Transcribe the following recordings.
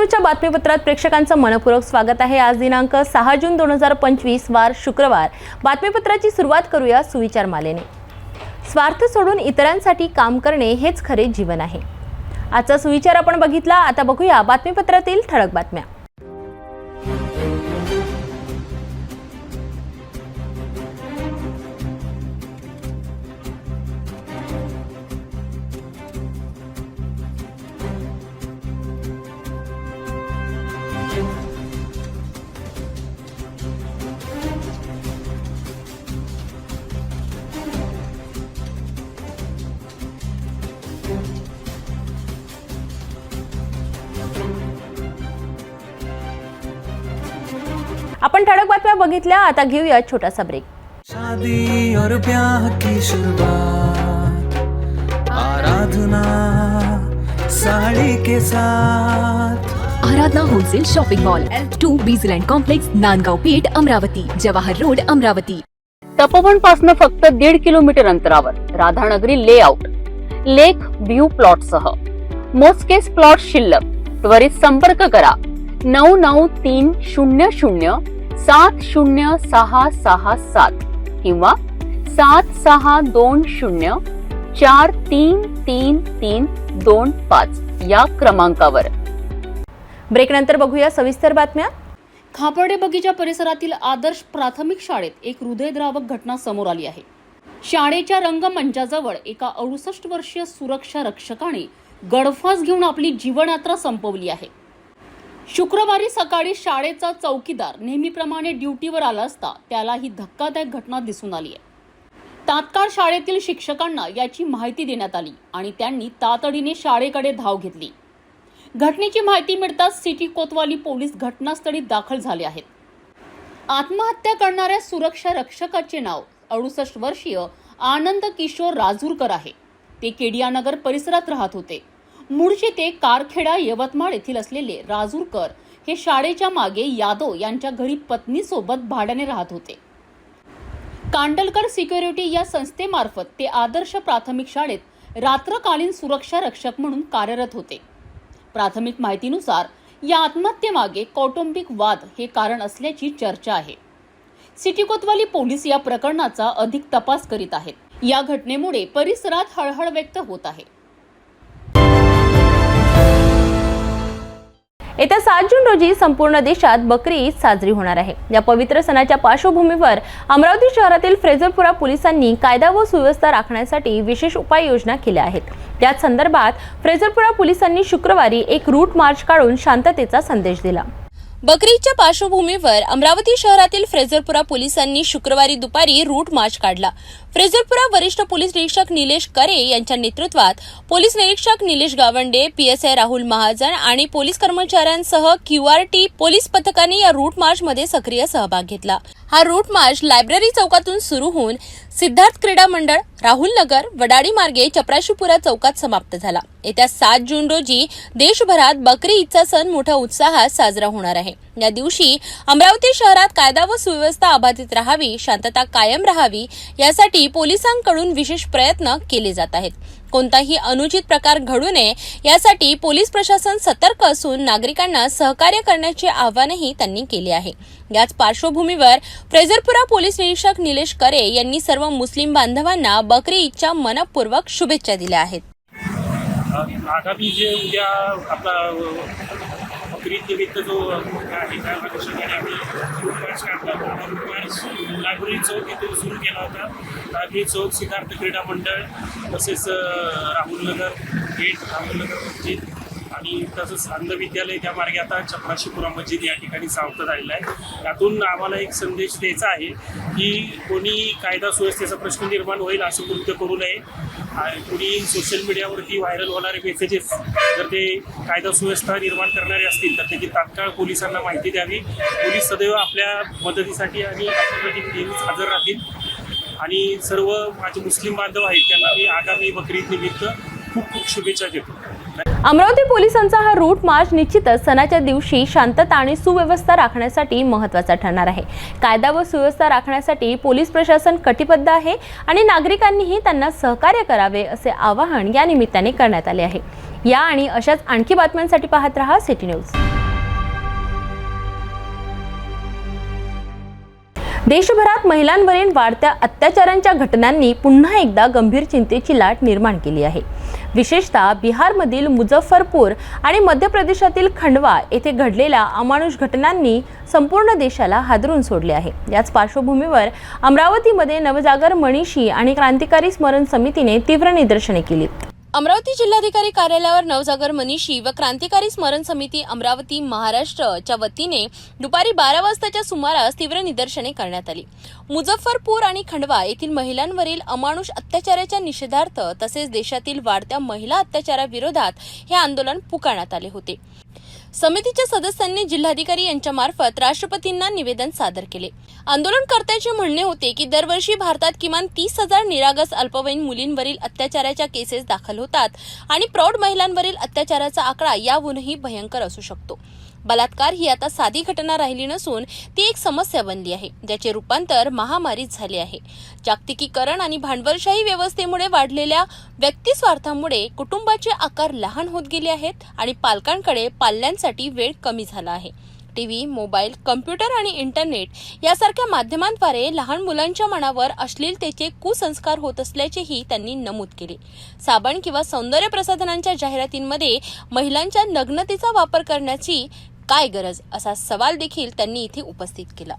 न्यूजच्या बातमीपत्रात प्रेक्षकांचं मनपूर्वक स्वागत आहे। आज दिनांक 6 जून 2025 वार शुक्रवार। बातमीपत्राची सुरुवात करूया सुविचार मालेने। स्वार्थ सोडून इतरांसाठी काम करणे हेच खरे जीवन आहे। आजचा सुविचार आपण बघितला। आता बघूया बातमीपत्रातील ठळक बातम्या। आपण ठळक बातम्या बघितल्या। आता घेऊया छोटासा ब्रेक। शादी और ब्याह की शुरुआत आराधना साड़ी के साथ। Aradhana wholesale shopping mall L2 Bizland complex, Nandgaon Peth, Amravati, Jawahar road, Amravati. Tapovan पासून फक्त 1.5 किलोमीटर अंतरावर Radhanagari layout lake view plot सह मोजकेच प्लॉट शिल्लक। त्वरित संपर्क करा 9930706667 किंवा 7620433325 या क्रमांकावर। ब्रेक नंतर बघूया सविस्तर बातम्या। खापर्डे बगीचा परिसरातील आदर्श प्राथमिक शाळेत एक हृदयद्रावक घटना समोर आली आहे। शाळेच्या रंगमंचाजवळ एका 68 वर्षीय सुरक्षा रक्षकाने गळफास घेऊन आपली जीवनयात्रा संपवली आहे। शुक्रवारी सकाळी शाळेचा चौकीदार नेहमीप्रमाणे ड्युटीवर आला असता त्याला ही धक्कादायक घटना दिसून आली आहे। तात्काळ शाळेतील शिक्षकांना याची माहिती देण्यात आली आणि त्यांनी तातडीने शाळेकडे धाव घेतली। घटनेची माहिती मिळताच सिटी कोतवाली पोलीस घटनास्थळी दाखल झाले आहेत। आत्महत्या करणाऱ्या सुरक्षा रक्षकाचे नाव 68 वर्षीय आनंद किशोर राजूरकर आहे। ते केडियानगर परिसरात राहत होते। मूळचे ते कारखेडा यवतमाळ येथील असलेले राजूरकर हे शाळेच्या मागे यादव यांच्या घरी पत्नीसोबत भाड्याने राहत होते। कांडलकर सिक्युरिटी या संस्थेमार्फत ते आदर्श प्राथमिक शाळेत रात्रकालीन सुरक्षा रक्षक म्हणून कार्यरत होते। प्राथमिक माहितीनुसार या आत्महत्येमागे कौटुंबिक वाद हे कारण असल्याची चर्चा आहे। सिटी कोतवाली पोलीस या प्रकरणाचा अधिक तपास करीत आहेत। या घटनेमुळे परिसरात हळहळ व्यक्त होत आहे। येत्या 7 जून रोजी संपूर्ण देशात बकरी ईद साजरी होणार आहे। या पवित्र सणाच्या पार्श्वभूमीवर अमरावती शहरातील फ्रेझरपुरा पोलिसांनी कायदा व सुव्यवस्था राखण्यासाठी विशेष उपाययोजना केल्या आहेत। त्याच संदर्भात फ्रेझरपुरा पोलिसांनी शुक्रवारी एक रूट मार्च काढून शांततेचा संदेश दिला। बकरी ईदच्या पार्श्वभूमीवर अमरावती शहरातील फ्रेझरपुरा पोलिसांनी शुक्रवारी दुपारी रूट मार्च काढला। फ्रेझरपुरा वरिष्ठ पोलीस निरीक्षक निलेश करे यांच्या नेतृत्वात पोलीस निरीक्षक निलेश गावंडे, PSI राहुल महाजन आणि पोलीस कर्मचाऱ्यांसह QRT पोलीस पथकाने या रूट मार्चमध्ये सक्रिय सहभाग घेतला। हा रूट मार्च लायब्ररी चौकातून सुरू होऊन सिद्धार्थ क्रीडा मंडळ, राहुल नगर, वडाडी मार्गे चपराशीपुरा चौकात समाप्त झाला। येत्या 7 जून रोजी देशभरात बकरी ईदचा सण मोठ्या उत्साहात साजरा होणार आहे। या दिवशी अमरावती शहरात कायदा व सुव्यवस्था अबाधित राहावी, शांतता कायम राहावी यासाठी पोलिसांकडून विशेष प्रयत्न केले जात आहेत। कोणताही अनुचित प्रकार घडू नये यासाठी पोलीस प्रशासन सतर्क असून नागरिकांना सहकार्य करण्याचे आवाहनही त्यांनी केले आहे। याच पार्श्वभूमीवर फ्रेझरपुरा पोलीस निरीक्षक निलेश करे यांनी सर्व मुस्लिम बांधवांना बकरी ईदच्या मनपूर्वक शुभेच्छा दिल्या आहेत। आगामी जे उद्या आपला बकरी निमित्त जो आहे त्या अनुषंगाने आम्ही लायब्ररी चौक इथे सुरू केला होता। लायब्ररी चौक, सिद्धार्थ क्रीडा मंडळ, तसेच राहुल नगर गेट, राहुल नगर मस्जिद आणि तसंच अंध विद्यालय त्या मार्गे आता चपराशीपुरा मस्जिद या ठिकाणी सावध झालेला आहे। यातून आम्हाला एक संदेश द्यायचा आहे की कोणी कायदा सुव्यवस्थेचा प्रश्न निर्माण होईल असं कृत्य करू नये। कोणी सोशल मीडियावरती व्हायरल होणारे मेसेजेस जर ते कायदा सुव्यवस्था निर्माण करणारे असतील तर त्याची तात्काळ पोलिसांना माहिती द्यावी। पोलीस सदैव आपल्या मदतीसाठी आणि आपल्यासाठी नेहमीच हजर राहतील। आणि सर्व माझे मुस्लिम बांधव आहेत त्यांना मी आगामी बकरी ईद निमित्त खूप खूप शुभेच्छा देतो। अमरावती पोलिसांचा हा रूट मार्च निश्चितच सणाच्या दिवशी शांतता आणि सुव्यवस्था राखण्यासाठी महत्त्वाचा ठरणार आहे। कायदा व सुव्यवस्था राखण्यासाठी पोलीस प्रशासन कटिबद्ध आहे आणि नागरिकांनीही त्यांना सहकार्य करावे असे आवाहन या निमित्ताने करण्यात आले आहे। या आणि अशाच आणखी बातम्यांसाठी पाहत रहा सिटी न्यूज। देशभरात महिलांवरील वाढत्या अत्याचारांच्या घटनांनी पुन्हा एकदा गंभीर चिंतेची लाट निर्माण केली आहे. विशेषतः बिहारमधील मुझफ्फरपूर आणि मध्य प्रदेशातील खंडवा येथे घडलेल्या अमानुष घटनांनी संपूर्ण देशाला हादरून सोडले आहे. याच पार्श्वभूमीवर अमरावतीमध्ये नवजागर मनीषी आणि क्रांतिकारी स्मरण समितीने तीव्र निदर्शने केली. अमरावती जिल्हाधिकारी कार्यालयावर नवजागर मनीषी व क्रांतिकारी स्मरण समिती अमरावती महाराष्ट्रच्या वतीने दुपारी 12 वाजताच्या सुमारास तीव्र निदर्शने करण्यात आली. मुझफ्फरपूर आणि खंडवा येथील महिलांवरील अमानुष अत्याचाराच्या निषेधार्थ तसेच देशातील वाढत्या महिला अत्याचाराविरोधात हे आंदोलन पुकारण्यात आले होते. समितीच्या सदस्यांनी जिल्हाधिकारी यांच्या मार्फत राष्ट्रपतींना निवेदन सादर केले. आंदोलनकर्त्यांचे म्हणणे होते की दरवर्षी भारतात किमान 30,000 निरागस अल्पवयीन मुलींवरील अत्याचाराच्या केसेस दाखल होतात आणि प्रौढ महिलांवरील अत्याचाराचा आकडा याहूनही भयंकर असू शकतो. बलात्कार ही आता साधी घटना राहिली नसून ती एक समस्या बनली आहे, ज्याचे रूपांतर महामारीत झाले आहे. जागतिकीकरण आणि भांडवलशाही व्यवस्थेमुळे वाढलेल्या व्यक्तिस्वार्थामुळे कुटुंबाचे आकार लहान होत गेले आहेत आणि पालकांकडे पाल्यांसाठी वेळ कमी झाला आहे. टीव्ही, मोबाईल, कम्प्युटर आणि इंटरनेट यासारख्या माध्यमांद्वारे लहान मुलांच्या मनावर अश्लीलतेचे कुसंस्कार होत असल्याचेही त्यांनी नमूद केले. साबण किंवा सौंदर्य प्रसाधनांच्या जाहिरातींमध्ये महिलांच्या नग्नतेचा वापर करण्याची काय गरज असा सवाल देखील त्यांनी इथे उपस्थित केला.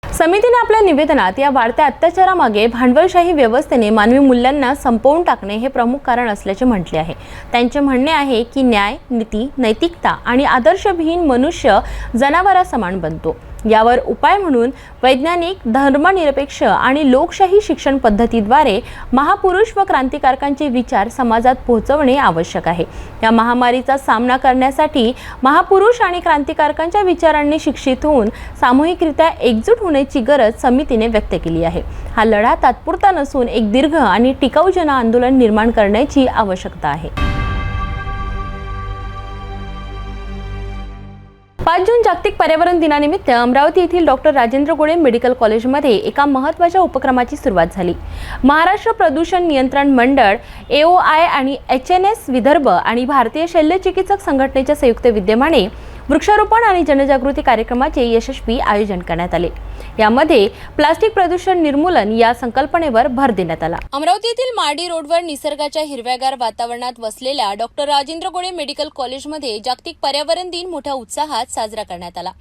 समितीने आपल्या निवेदनात या वाढत्या अत्याचारामागे भांडवलशाही व्यवस्थेने मानवी मूल्यांना संपवून टाकणे हे प्रमुख कारण असल्याचे म्हटले आहे. त्यांचे म्हणणे आहे की न्याय, नीती, नैतिकता आणि आदर्शविहीन मनुष्य जनावरासमान बनतो. यावर उपाय म्हणून वैज्ञानिक, धर्मनिरपेक्ष आणि लोकशाही शिक्षण पद्धतीद्वारे महापुरुष व क्रांतिकारकांचे विचार समाजात पोहोचवणे आवश्यक आहे. या महामारीचा सामना करण्यासाठी महापुरुष आणि क्रांतिकारकांच्या विचारांनी शिक्षित होऊन सामूहिकरित्या एकजूट होण्याची गरज समितीने व्यक्त केली आहे. हा लढा तात्पुरता नसून एक दीर्घ आणि टिकाऊ जन आंदोलन निर्माण करण्याची आवश्यकता आहे. 5 जून जागतिक पर्यावरण दिनानिमित्त अमरावती येथील डॉक्टर राजेंद्र गोळे मेडिकल कॉलेजमध्ये एका महत्त्वाच्या उपक्रमाची सुरुवात झाली. महाराष्ट्र प्रदूषण नियंत्रण मंडळ, AOI आणि HNS विदर्भ आणि भारतीय शल्यचिकित्सक संघटनेच्या संयुक्त विद्यमाने वृक्षारोपण आणि जनजागृती कार्यक्रमाचे यशस्वी आयोजन करण्यात आले. यामध्ये प्लास्टिक प्रदूषण निर्मूलन या संकल्पनेवर भर देण्यात आला. अमरावती येथील माडी रोडवर निसर्गाच्या हिरव्यागार वातावरणात वसलेल्या डॉक्टर राजेंद्र गोळे मेडिकल कॉलेजमध्ये जागतिक पर्यावरण दिन मोठ्या उत्साहात साजरा करण्यात आला.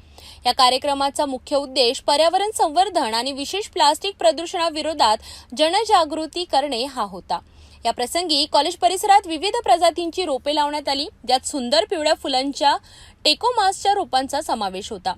या कार्यक्रमाचा मुख्य उद्देश पर्यावरण संवर्धन आणि विशेष प्लास्टिक प्रदूषणाविरोधात जनजागृती करणे हा होता. या प्रसंगी कॉलेज परिसरात विविध प्रजातींची रोपे लावण्यात आली, ज्यात सुंदर पिवळ्या फुलांच्या टेकोमासच्या रोपांचा समावेश होता.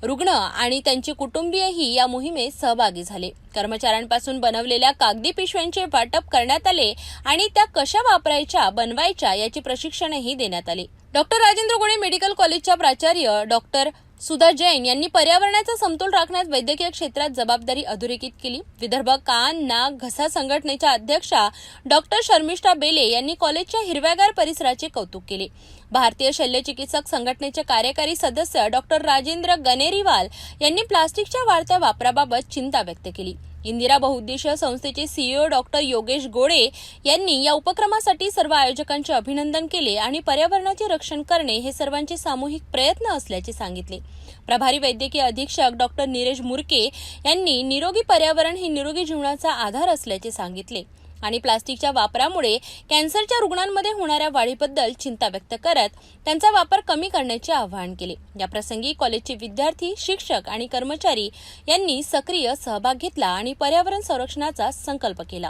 रुग्ण आणि त्यांचे कुटुंबीयही या मोहिमेत सहभागी झाले. कर्मचाऱ्यांपासून बनवलेल्या कागदी पिशव्यांचे वाटप करण्यात आले आणि त्या कशा बनवायच्या याचे प्रशिक्षणही देण्यात आले. डॉक्टर राजेंद्र गोळे मेडिकल कॉलेजच्या प्राचार्य डॉक्टर सुधा जैन यांनी पर्यावरणाचा समतोल राखण्यात वैद्यकीय क्षेत्रात जबाबदारी अधोरेखित केली. विदर्भ कान, नाक, घसा संघटनेच्या अध्यक्षा डॉक्टर शर्मिष्ठा बेले यांनी कॉलेजच्या हिरव्यागार परिसराचे कौतुक केले. भारतीय शल्यचिकित्सक संघटनेचे कार्यकारी सदस्य डॉक्टर राजेंद्र गनेरीवाल यांनी प्लास्टिकच्या वाढत्या वापराबाबत चिंता व्यक्त केली. इंदिरा बहुउद्देशीय संस्थेचे CEO डॉक्टर योगेश गोळे यांनी या उपक्रमासाठी सर्व आयोजकांचे अभिनंदन केले आणि पर्यावरणाचे रक्षण करणे हे सर्वांचे सामूहिक प्रयत्न असल्याचे सांगितले. प्रभारी वैद्यकीय अधीक्षक डॉक्टर नीरज मुरके यांनी निरोगी पर्यावरण हे निरोगी जीवनाचा आधार असल्याचे सांगितले आणि प्लास्टिकच्या वापरामुळे कॅन्सरच्या रुग्णांमध्ये होणाऱ्या वाढीबद्दल चिंता व्यक्त करत त्यांचा वापर कमी करण्याचे आवाहन केले. या प्रसंगी कॉलेजचे विद्यार्थी, शिक्षक आणि कर्मचारी यांनी सक्रिय सहभाग घेतला आणि पर्यावरण संरक्षणाचा संकल्प केला.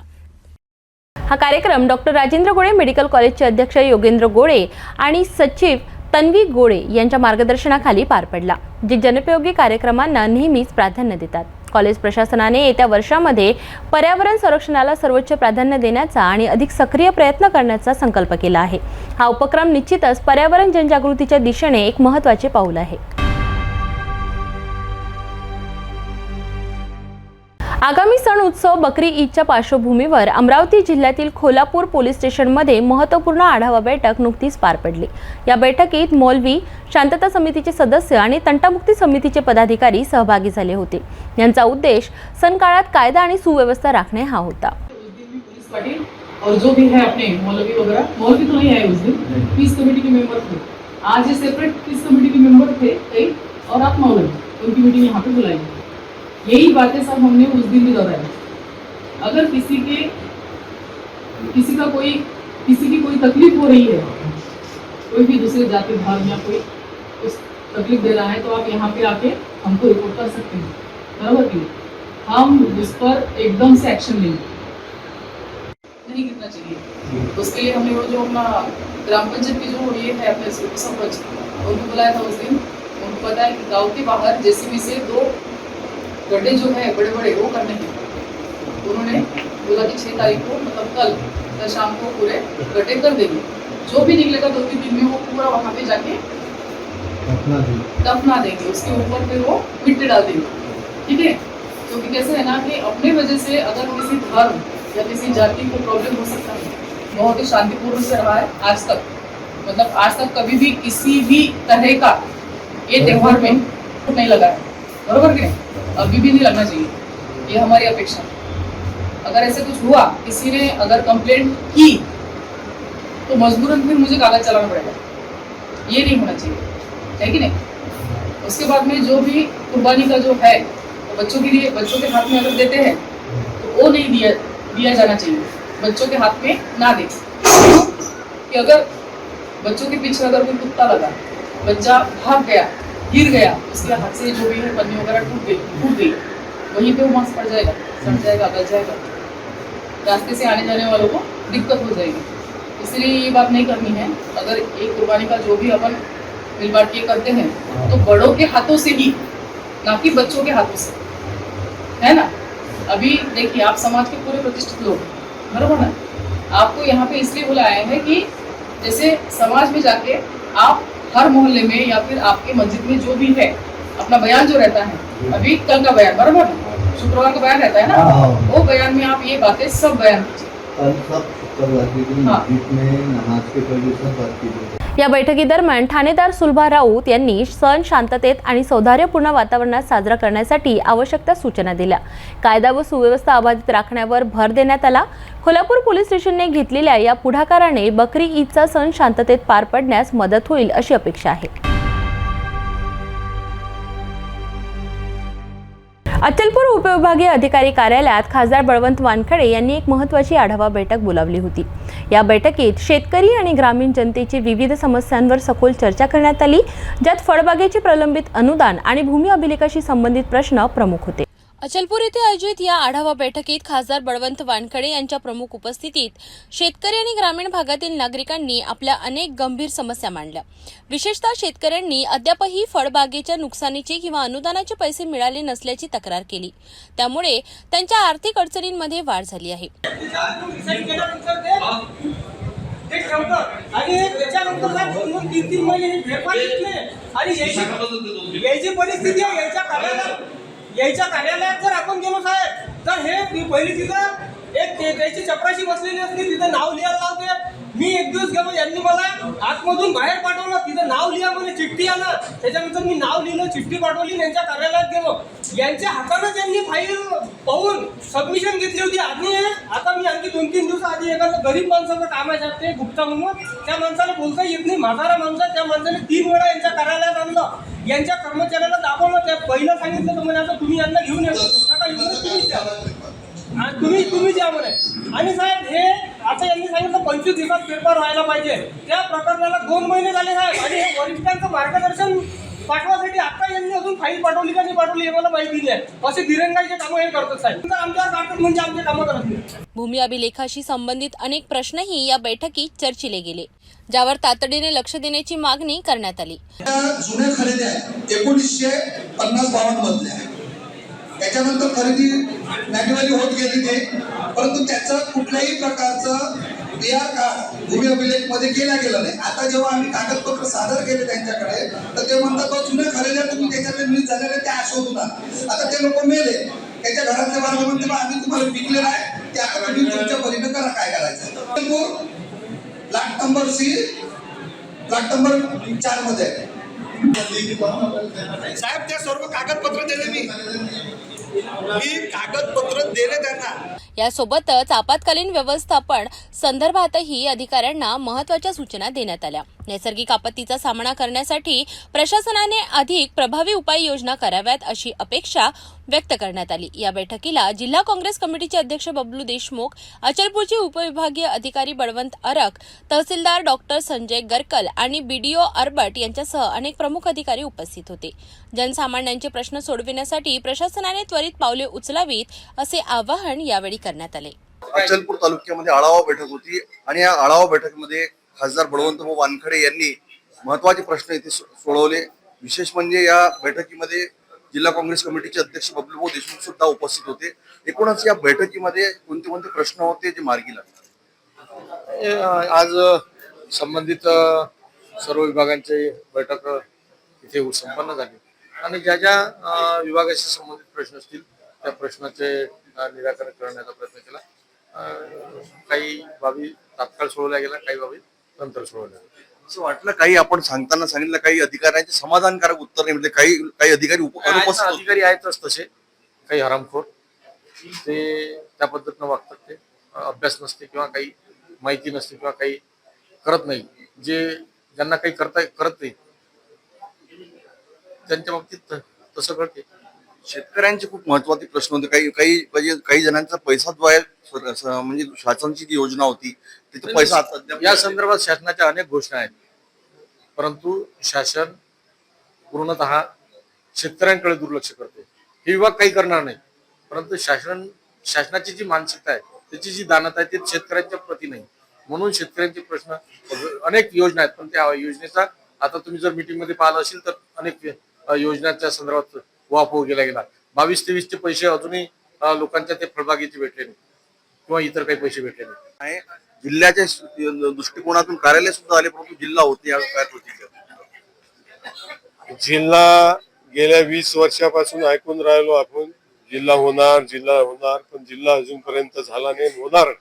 हा कार्यक्रम डॉक्टर राजेंद्र गोळे मेडिकल कॉलेजचे अध्यक्ष योगेंद्र गोळे आणि सचिव तन्वी गोळे यांच्या मार्गदर्शनाखाली पार पडला, जे जनोपयोगी कार्यक्रमांना नेहमीच प्राधान्य देतात. कॉलेज प्रशासनाने येत्या वर्षामध्ये पर्यावरण संरक्षणाला सर्वोच्च प्राधान्य देण्याचा आणि अधिक सक्रिय प्रयत्न करण्याचा संकल्प केला आहे. हा उपक्रम निश्चितच पर्यावरण जनजागृतीच्या दिशेने एक महत्त्वाचे पाऊल आहे. आगामी सण उत्सव बकरी ईदच्या पार्श्वभूमीवर अमरावती जिल्ह्यातील खोलापूर पोलीस स्टेशनमध्ये महत्त्वपूर्ण आढावा बैठक नुकतीच पार पडली. या बैठकीत मौलवी, शांतता समितीचे सदस्य आणि तंटामुक्ती समितीचे पदाधिकारी सहभागी झाले होते. यांचा उद्देश सण काळात कायदा आणि सुव्यवस्था राखणे हा होता. और जो भी है अपने मौलवी वगैरह, मौलवी तो नहीं आए उस दिन, पीस कमेटी के मेंबर थे. आज ये सेपरेट पीस कमेटी के मेंबर थे कई और आप मौलवी. उनकी मीटिंग यहाँ पे बुलाई। यही बातें सब हमने उस दिन भी दोहराई। अगर किसी की कोई तकलीफ हो रही है, कोई भी दूसरे जाति धर्म या कोई कुछ तकलीफ दे रहा है, तो आप यहाँ पे आके हमको रिपोर्ट कर सकते हैं, बराबर की हम उस पर एकदम से एक्शन लेंगे। नहीं गिरना चाहिए, तो उसके लिए हमने वो जो अपना ग्राम पंचायत की जो ये है अपने सरपंच उनको बुलाया था उस दिन। उनको पता है कि गाँव के बाहर जेसीबी से 2 गड्ढे जो है बड़े बड़े वो करने हैं। उन्होंने बोला कि 6 तारीख को मतलब कल शाम को पूरे गड्ढे कर देंगे। जो भी निकलेगा 2-3 दिन में वो पूरा वहाँ पे जाके दफना देंगे, उसके ऊपर फिर वो मिट्टी डाल देंगे, ठीक है। क्योंकि कैसे है ना कि अपने वजह से अगर किसी धर्म या किसी जाति को प्रॉब्लम हो सकता है। बहुत ही शांतिपूर्ण से रहा है आज तक, मतलब आज तक कभी भी किसी भी तरह का ये त्योहार में नहीं लगा है, बरोबर कि नहीं? अभी भी नहीं लगना चाहिए, ये हमारी अपेक्षा। अगर ऐसे कुछ हुआ, किसी ने अगर कंप्लेंट की तो मजबूरन फिर मुझे कागज चलाना पड़ेगा, ये नहीं होना चाहिए, है कि नहीं। उसके बाद में जो भी कुर्बानी का जो है तो बच्चों के लिए, बच्चों के हाथ में अगर देते हैं तो वो नहीं दिया जाना चाहिए, बच्चों के हाथ में ना दे। कि अगर बच्चों के पीछे अगर कोई कुत्ता लगा, बच्चा भाग गया, गिर गया, उसके हाथ से जो भी है पन्नी वगैरह टूट गई, वहीं पे वो मांस पड़ जाएगा, सड़ जाएगा, गल जाएगा, रास्ते से आने जाने वालों को दिक्कत हो जाएगी। इसलिए ये बात नहीं करनी है। अगर एक कुर्बानी का जो भी अपन मिल बांट के करते हैं तो बड़ों के हाथों से ही, ना कि बच्चों के हाथों से, है ना। अभी देखिए, आप समाज के पूरे प्रतिष्ठित लोग, बरोबर ना। आपको यहाँ पे इसलिए बुलाया है कि जैसे समाज में जाके आप हर मोहल्ले में या फिर आपके मस्जिद में जो भी है अपना बयान जो रहता है, अभी कल का बयान, बरोबर ना, शुक्रवार का बयान रहता है ना, वो बयान में आप ये बातें सब बयान या बैठकीदरम्यान ठाणेदार सुलभा राऊत यांनी सण शांततेत आणि सौहार्दपूर्ण वातावरणात साजरा करण्यासाठी आवश्यक त्या सूचना दिल्या। कायदा व सुव्यवस्था अबाधित राखण्यावर भर देण्यात आला। कोल्हापूर पोलीस स्टेशनने घेतलेल्या या पुढाकाराने बकरी ईदचा सण शांततेत पार पडण्यास मदत होईल अशी अपेक्षा आहे। अचलपूर उपविभागीय अधिकारी कार्यालयात खासदार बळवंत वानखडे यांनी एक महत्त्वाची आढावा बैठक बोलावली होती। या बैठकीत शेतकरी आणि ग्रामीण जनतेची विविध समस्यांवर सखोल चर्चा करण्यात आली, ज्यात फळबागेचे प्रलंबित अनुदान आणि भूमी अभिलेखाशी संबंधित प्रश्न प्रमुख होते। अचलपूर येथे आयोजित या आढावा बैठकीत खासदार बळवंत वानखडे यांच्या प्रमुख उपस्थितीत शेतकरी आणि ग्रामीण भागातील नागरिकांनी आपल्या अनेक गंभीर समस्या मांडल्या। विशेषतः शेतकऱ्यांनी अद्यापही फळबागेच्या नुकसानीचे किंवा अनुदानाचे पैसे मिळाले नसल्याची तक्रार केली, त्यामुळे त्यांच्या आर्थिक अडचणींमध्ये वाढ झाली आहे। यायच्या कार्यालयात जर आपण गेलो साहेब, तर हे पहिली तिथं एक त्याची चपराशी बसलेली असते, तिथं नाव लिहायला लावते। मी एक दिवस गेलो, यांनी मला आतमधून बाहेर पाठवलं, तिथं नाव लिहा म्हणे, चिठ्ठी आणा। त्याच्यानंतर मी नाव लिहिलं, चिठ्ठी पाठवली, यांच्या कार्यालयात गेलो। यांच्या हातानं त्यांनी फाईल पाहून सबमिशन घेतली होती। आणि आता मी आणखी 2-3 दिवस आधी एका गरीब माणसाचं काम आहे ते गुप्ता म्हणून, त्या माणसाला बोलता येत नाही, म्हातारा माणसा, त्या माणसाने 3 वेळा यांच्या कार्यालयात आणलं। यांच्या कर्मचाऱ्याला दाखवलं, त्या पहिलं सांगितलं तर म्हणे आता तुम्ही यांना घेऊन या, तुम्ही द्या म्हणे। आणि साहेब हे आता यांनी सांगितलं 25 दिवसात पेपर व्हायला पाहिजे। त्या प्रकरणाला 2 महिने झाले साहेब, आणि हे वरिष्ठांचं मार्गदर्शन पाठवासाठी आता यांनी अजून फाईल पाठवली का नाही पाठवली हे मला माहिती नाही। असे दिरंगाईचे कामं हे करतात साहेब, आमच्यावर काढतात म्हणजे आमचे कामं करत नाही। भूमी अभिलेखाशी संबंधित अनेक प्रश्नही या बैठकीत चर्चिले गेले, ज्यावर तातडीने लक्ष देण्याची मागणी करण्यात आली। जुन्या खरेद्या 1950-52 मधल्या, त्याच्यानंतर खरेदी मॅन्युअली होत गेली ते, परंतु त्याचं कुठल्याही प्रकारचं भूमी अभिलेख मध्ये केला गेला नाही। आता जेव्हा आम्ही कागदपत्र सादर केले त्यांच्याकडे, तर ते म्हणतात जुन्या खरेद्या तुम्ही त्याच्याकडे न्यूज झालेल्या त्या शोधून आणा। आता ते लोक मेले, त्याच्या घरातले वर्ग म्हणते आम्ही तुम्हाला विकलेलं आहे, ते आता तुम्ही तुमच्या परीने करा, काय करायचं। Plot number C, plot number 4 मध्ये साहेब त्या सर्व कागदपत्र दिले, मी कागदपत्र दिले त्यांना। यासोबतच आपत्कालीन व्यवस्थापन संदर्भातही अधिकाऱ्यांना महत्त्वाच्या सूचना देण्यात आल्या. नैसर्गिक आपत्तीचा सामना करण्यासाठी प्रशासनाने अधिक प्रभावी उपाययोजना कराव्यात अशी अपेक्षा व्यक्त करण्यात आली. या बैठकीला जिल्हा काँग्रेस कमिटीचे अध्यक्ष बबलू देशमुख, अचलपूरचे उपविभागीय अधिकारी बळवंत अरक, तहसीलदार डॉक्टर संजय गरकल आणि बीडीओ अर्बट यांच्यासह अनेक प्रमुख अधिकारी उपस्थित होते. जनसामान्यांचे प्रश्न सोडविण्यासाठी प्रशासनाने त्वरित पावले उचलावीत असे आवाहन यावेळी करण्यात आले. अचलपूर तालुक्यामध्ये आढावा बैठक होती आणि या आढावा बैठकीमध्ये खासदार बळवंतभाऊ वानखडे यांनी महत्त्वाचे प्रश्न इथे सोडवले. विशेष म्हणजे या बैठकीमध्ये जिल्हा काँग्रेस कमिटीचे अध्यक्ष बबलूभाऊ देशमुख सुद्धा उपस्थित होते. एकूणच या बैठकीमध्ये कोणते कोणते प्रश्न होते जे मार्गी लागले? आज संबंधित सर्व विभागांची बैठक इथे संपन्न झाली आणि ज्या ज्या विभागाशी संबंधित प्रश्न असतील त्या प्रश्नाचे निराकरण करण्याचा प्रयत्न केला. काही बाबी तात्काळ सोडवल्या गेल्या, काही बाबी नंतर सोडवल्या गेल्या. असं वाटलं काही आपण सांगताना सांगितलं काही अधिकाऱ्यांचे समाधानकारक उत्तर नाही मिळते, काही अधिकारी अनुपस्थित होते. अधिकारी आहेतच तसे, काही हरामखोर ते त्या पद्धतीनं वागतात. ते अभ्यास नसते किंवा काही माहिती नसते किंवा काही करत नाही, ज्यांना काही करत नाही त्यांच्या बाबतीत तसं करते. शेतकऱ्यांचे खूप महत्त्वाचे प्रश्न होते. काही जणांचा पैसा जो आहे म्हणजे शासनाची जी योजना होती तिथे पैसा या संदर्भात शासनाच्या अनेक घोषणा आहेत, परंतु शासन पूर्णतः शेतकऱ्यांकडे दुर्लक्ष करते. हे विभाग काही करणार नाही, परंतु शासनाची जी मानसिकता आहे, त्याची जी दानता आहे, ते शेतकऱ्यांच्या प्रती नाही. म्हणून शेतकऱ्यांचे प्रश्न अनेक योजना आहेत, पण त्या योजनेचा आता तुम्ही जर मीटिंग मध्ये पाहिलं असेल तर अनेक योजनांच्या संदर्भात वापर केला गेला. 22-23 चे पैसे अजूनही लोकांच्या ते फळबागेचे भेटले नाही किंवा इतर काही पैसे भेटले नाही. जिल्ह्याच्या दृष्टिकोनातून कार्यालय सुद्धा आले, परंतु जिल्हा होते या काय प्रतिक्रिया? जिल्हा गेल्या 20 वर्षापासून ऐकून राहिलो आपण, जिल्हा होणार, पण जिल्हा अजूनपर्यंत झाला नाही, होणार.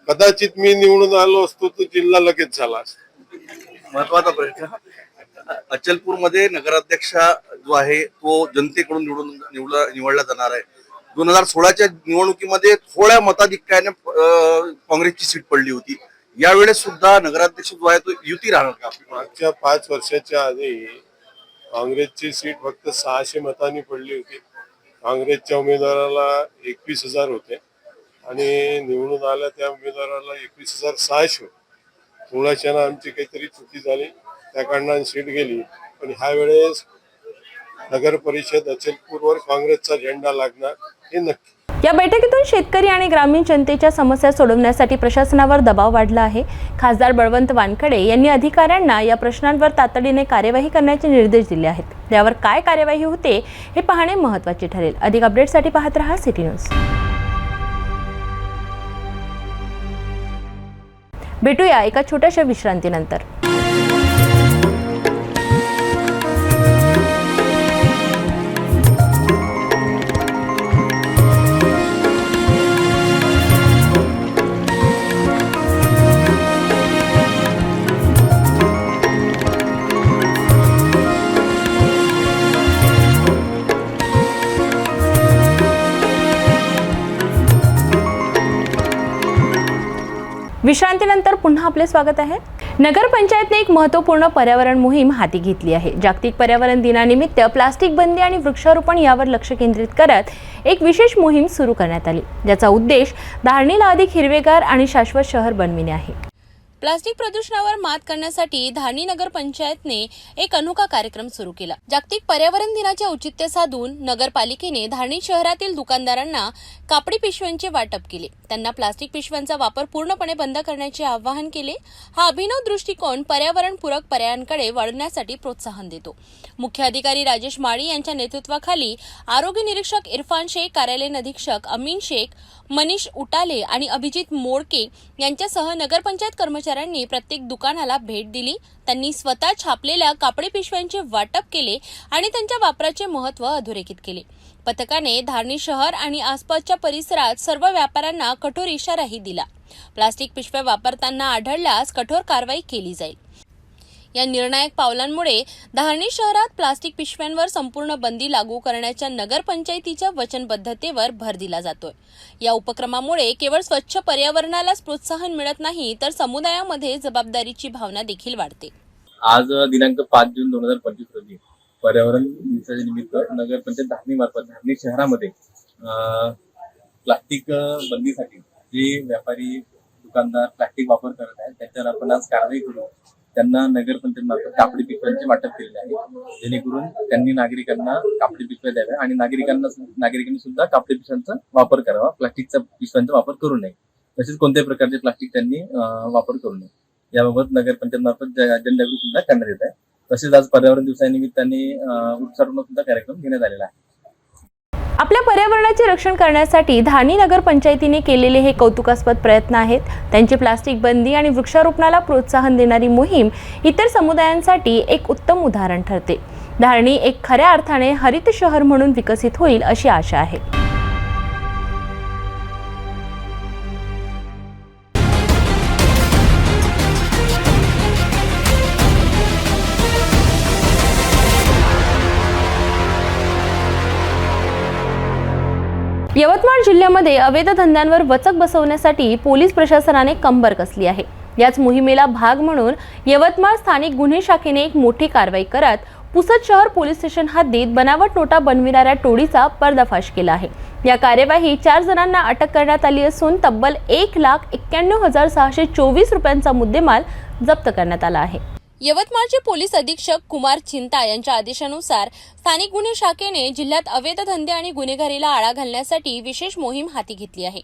कदाचित मी निवडून आलो असतो तर जिल्हा लगेच झाला असता. महत्वाचा प्रश्न, अचलपूर मध्ये नगराध्यक्ष जो आहे तो जनतेकडून निवडला जाणार आहे. 2016च्या निवडणुकीमध्ये थोड्या मताधिक्याने काँग्रेसची सीट पडली होती. यावेळेस सुद्धा नगराध्यक्ष जो आहे तो युती राहणार का? मागच्या 5 वर्षाच्या आधी काँग्रेसची सीट फक्त 600 मतांनी पडली होती. काँग्रेसच्या उमेदवाराला 21,000 होते आणि निवडून आल्या त्या उमेदवाराला 21,600. थोड्याशा आमची काहीतरी चुकी झाली, त्या कारणाने सीट गेली. पण ह्या वेळेस नगर परिषद अचलपूरवर काँग्रेसचा झेंडा लागणार हे नक्की. या बैठकीतून शेतकरी आणि ग्रामीण जनतेच्या समस्या सोडवण्यासाठी प्रशासनावर दबाव वाढला आहे. खासदार बळवंत वानखडे यांनी अधिकाऱ्यांना या प्रश्नांवर तातडीने कार्यवाही करण्याचे निर्देश दिले आहेत. यावर काय कार्यवाही होते हे पाहणे महत्त्वाचे ठरेल. अधिक अपडेटसाठी पाहत रहा सिटी न्यूज. भेटूया एका छोट्याशा विश्रांतीनंतर. विश्रांतीनंतर पुन्हा आपले स्वागत आहे. नगर पंचायतने एक महत्त्वपूर्ण पर्यावरण मोहीम हाती घेतली आहे. जागतिक पर्यावरण दिनानिमित्त प्लास्टिक बंदी आणि वृक्षारोपण यावर लक्ष केंद्रित करत एक विशेष मोहीम सुरू करण्यात आली, ज्याचा उद्देश धारणीला अधिक हिरवेगार आणि शाश्वत शहर बनविणे आहे. प्लास्टिक प्रदूषणावर मात करण्यासाठी धारणी नगर पंचायतने एक अनोखा कार्यक्रम सुरू केला. जागतिक पर्यावरण दिनाचे औचित्य साधून नगरपालिकेने धारणी शहरातील दुकानदारांना कापडी पिशव्यांचे वाटप केले. त्यांना प्लास्टिक पिशव्यांचा वापर पूर्णपणे बंद करण्याचे आवाहन केले. हा अभिनव दृष्टिकोन पर्यावरणपूरक पर्यायांकडे वळण्यासाठी प्रोत्साहन देतो. मुख्य अधिकारी राजेश माळी यांच्या नेतृत्वाखाली आरोग्य निरीक्षक इरफान शेख, कार्यालय अधीक्षक अमीन शेख, मनीष उटाले आणि अभिजित मोडके यांच्यासह नगरपंचायत कर्मचाऱ्यांनी प्रत्येक दुकानाला भेट दिली. त्यांनी स्वतः छापलेल्या कापडी पिशव्यांचे वाटप केले आणि त्यांच्या वापराचे महत्त्व अधोरेखित केले. पथकाने धारणी शहर आणि आसपासच्या परिसरात सर्व व्यापाऱ्यांना कठोर इशाराही दिला. प्लास्टिक पिशव्या वापरताना आढळल्यास कठोर कारवाई केली जाईल. या निर्णायक पावलांमुळे धारणी शहरात प्लास्टिक पिशव्यांवर संपूर्ण बंदी लागू करण्याच्या नगरपंचायतीच्या वचनबद्धतेवर भर दिला जातोय. या उपक्रमामुळे केवळ स्वच्छ पर्यावरणालाच प्रोत्साहन मिळत नाही तर समुदायामध्ये जबाबदारीची भावना देखील वाढते. आज दिनांक 5 जून 2025 रोजी पर्यावरण दिवसाच्या निमित्त नगरपंचायत धारणी मार्फत धारणी शहरामध्ये प्लास्टिक बंदीसाठी जे व्यापारी दुकानदार प्लास्टिक वापर करत आहेत त्याच्यावर आपण आज कारवाई करू. त्यांना नगरपंचायत मार्फत कापडी पिशव्यांचे वाटप केलेले आहे, जेणेकरून त्यांनी नागरिकांना कापडी पिशव्या द्याव्या आणि नागरिकांनी सुद्धा कापडी पिशव्यांचा वापर करावा, प्लास्टिकचा पिशव्यांचा वापर करू नये. तसेच कोणत्याही प्रकारचे प्लास्टिक त्यांनी वापर करू नये याबाबत नगरपंचायत मार्फत जनजागृती सुद्धा करण्यात येत आहे. तसेच आज पर्यावरण दिवसानिमित्ताने वृक्षारोपण सुद्धा कार्यक्रम घेण्यात आलेला आहे. आपल्या पर्यावरणाचे रक्षण करण्यासाठी धारणी नगरपंचायतीने केलेले हे कौतुकास्पद प्रयत्न आहेत. त्यांची प्लास्टिक बंदी आणि वृक्षारोपणाला प्रोत्साहन देणारी मोहीम इतर समुदायांसाठी एक उत्तम उदाहरण ठरते. धारणी एक खऱ्या अर्थाने हरित शहर म्हणून विकसित होईल अशी आशा आहे. यवतमाळ जिल्ह्यामध्ये अवैध धंद्यांवर वचक बसवण्यासाठी पोलीस प्रशासनाने कंबर कसली आहे. याच मोहिमेला भाग म्हणून यवतमाळ स्थानिक गुन्हे शाखेने एक मोठी कारवाई करत पुसद शहर पोलीस स्टेशन हद्दीत बनावट नोटा बनविणाऱ्या टोळीचा पर्दाफाश केला आहे. या कार्यवाहीत 4 जणांना अटक करण्यात आली असून तब्बल 1,91,624 रुपयांचा मुद्देमाल जप्त करण्यात आला आहे. यवतमाळचे पोलीस अधीक्षक कुमार चिंता यांच्या आदेशानुसार स्थानिक गुन्हे शाखेने जिल्ह्यात अवैध धंदे आणि गुन्हेगारीला आळा घालण्यासाठी विशेष मोहीम हाती घेतली आहे.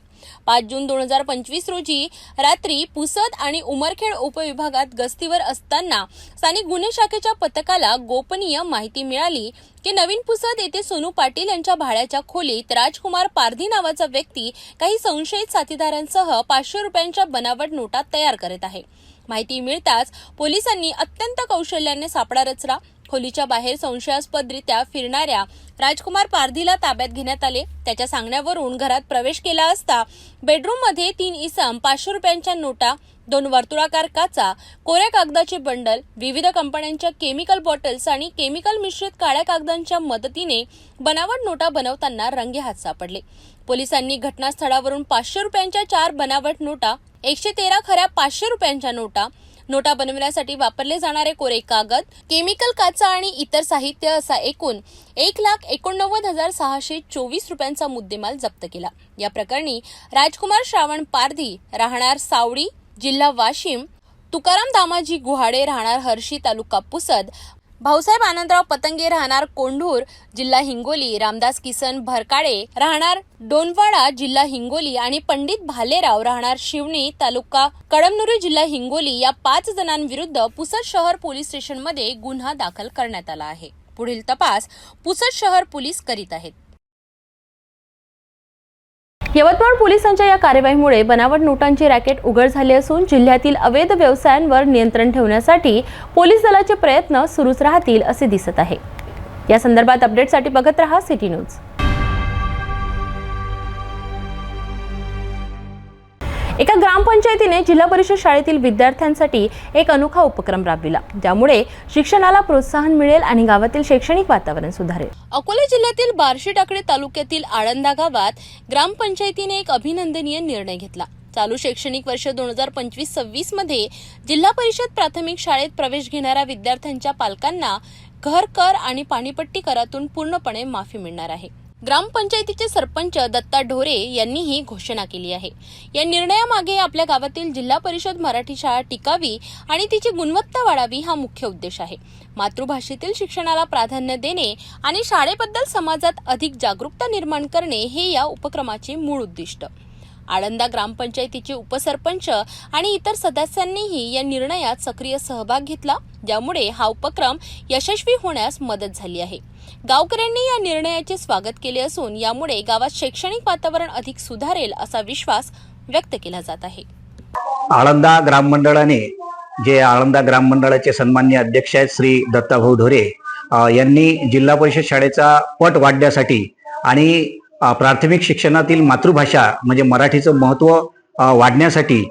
5 जून 2025 रोजी रात्री पुसद आणि उमरखेड उपविभागात गस्तीवर असताना स्थानिक गुन्हे शाखेच्या पथकाला गोपनीय माहिती मिळाली की नवीन पुसद येथे सोनू पाटील यांच्या भाड्याच्या खोलीत राजकुमार पारधी नावाचा व्यक्ती काही संशयित साथीदारांसह 500 रुपयांच्या बनावट नोटा तयार करत आहे. माहिती मिळताच पोलिसांनी अत्यंत कौशल्याने सापळा रचला. खोलीच्या बाहेर संशयास्पदरित्या फिरणाऱ्या राजकुमार पारधीला ताब्यात घेण्यात आले. त्याच्या सांगण्यावरून घरात प्रवेश केला असता बेडरूममध्ये 3 इसम, 500 रुपयांच्या नोटा, 2 वर्तुळाकार काचा, कोऱ्या कागदाचे बंडल, विविध कंपन्यांच्या केमिकल बॉटल्स आणि केमिकल मिश्रित काळ्या कागदांच्या मदतीने बनावट नोटा बनवताना रंगेहात सापडले. पोलिसांनी घटनास्थळावरून 500 रुपयांच्या 4 बनावट नोटा, 113 खऱ्या 500 रुपयांच्या नोटा बनवण्यासाठी वापरले जाणारे कोरे कागद, केमिकल काचा आणि इतर साहित्य असा एकूण 1,89,624 रुपयांचा मुद्देमाल जप्त केला. या प्रकरणी राजकुमार श्रावण पारधी राहणार सावडी जिल्हा वाशिम, तुकाराम दामाजी गुहाडे राहणार हर्षी तालुका पुसद, भाऊसाहेब आनंदराव पतंगे राहणार कोंढूर जिल्हा हिंगोली, रामदास किसन भरकाडे राहणार डोनवाडा जिल्हा हिंगोली आणि पंडित भालेराव राहणार शिवणी तालुका कळमनुरी जिल्हा हिंगोली या 5 जणांविरुद्ध पुसद शहर पोलीस स्टेशनमध्ये गुन्हा दाखल करण्यात आला आहे. पुढील तपास पुसद शहर पोलीस करीत आहेत. यवतमाळ पोलिसांच्या या कार्यवाहीमुळे बनावट नोटांची रॅकेट उघड झाली असून जिल्ह्यातील अवैध व्यवसायांवर नियंत्रण ठेवण्यासाठी पोलीस दलाचे प्रयत्न सुरूच राहतील असे दिसत आहे. या संदर्भात अपडेटसाठी बघत रहा सिटी न्यूज. एका ग्रामपंचायतीने जिल्हा परिषद शाळेतील विद्यार्थ्यांसाठी एक अनोखा उपक्रम राबविला, ज्यामुळे शिक्षणाला प्रोत्साहन मिळेल आणि गावातील शैक्षणिक वातावरण सुधारेल. अकोला जिल्ह्यातील बार्शी टाकळी तालुक्यातील आळंदा गावात ग्रामपंचायतीने एक अभिनंदनीय निर्णय घेतला. चालू शैक्षणिक वर्ष 2025-26 मध्ये जिल्हा परिषद प्राथमिक शाळेत प्रवेश घेणाऱ्या विद्यार्थ्यांच्या पालकांना घर कर आणि पाणीपट्टी करातून पूर्णपणे माफी मिळणार आहे. ग्रामपंचायतीचे सरपंच दत्ता ढोरे यांनी ही घोषणा केली आहे. या निर्णयामागे आपल्या गावातील जिल्हा परिषद मराठी शाळा टिकावी आणि तिची गुणवत्ता वाढावी हा मुख्य उद्देश आहे. मातृभाषेतील शिक्षणाला प्राधान्य देणे आणि शाळेबद्दल समाजात अधिक जागरूकता निर्माण करणे हे या उपक्रमाचे मूळ उद्दिष्ट. आळंदा ग्रामपंचायतीचे उपसरपंच आणि इतर सदस्यांनीही या निर्णयात सक्रिय सहभाग घेतला, ज्यामुळे हा उपक्रम यशस्वी होण्यास मदत झाली आहे. गावकऱ्यांनी या निर्णयाचे स्वागत केले असून यामुळे गावात शैक्षणिक वातावरण अधिक सुधारेल असा विश्वास व्यक्त केला जात आहे. आळंदा ग्राम मंडळाने जे आळंदा ग्राम मंडळाचे सन्माननीय अध्यक्ष आहेत श्री दत्ताभाऊ ढोरे यांनी जिल्हा परिषद शाळेचा पट वाढण्यासाठी आणि प्राथमिक शिक्षणातील मातृभाषा म्हणजे मराठीचं महत्त्व वाढण्यासाठी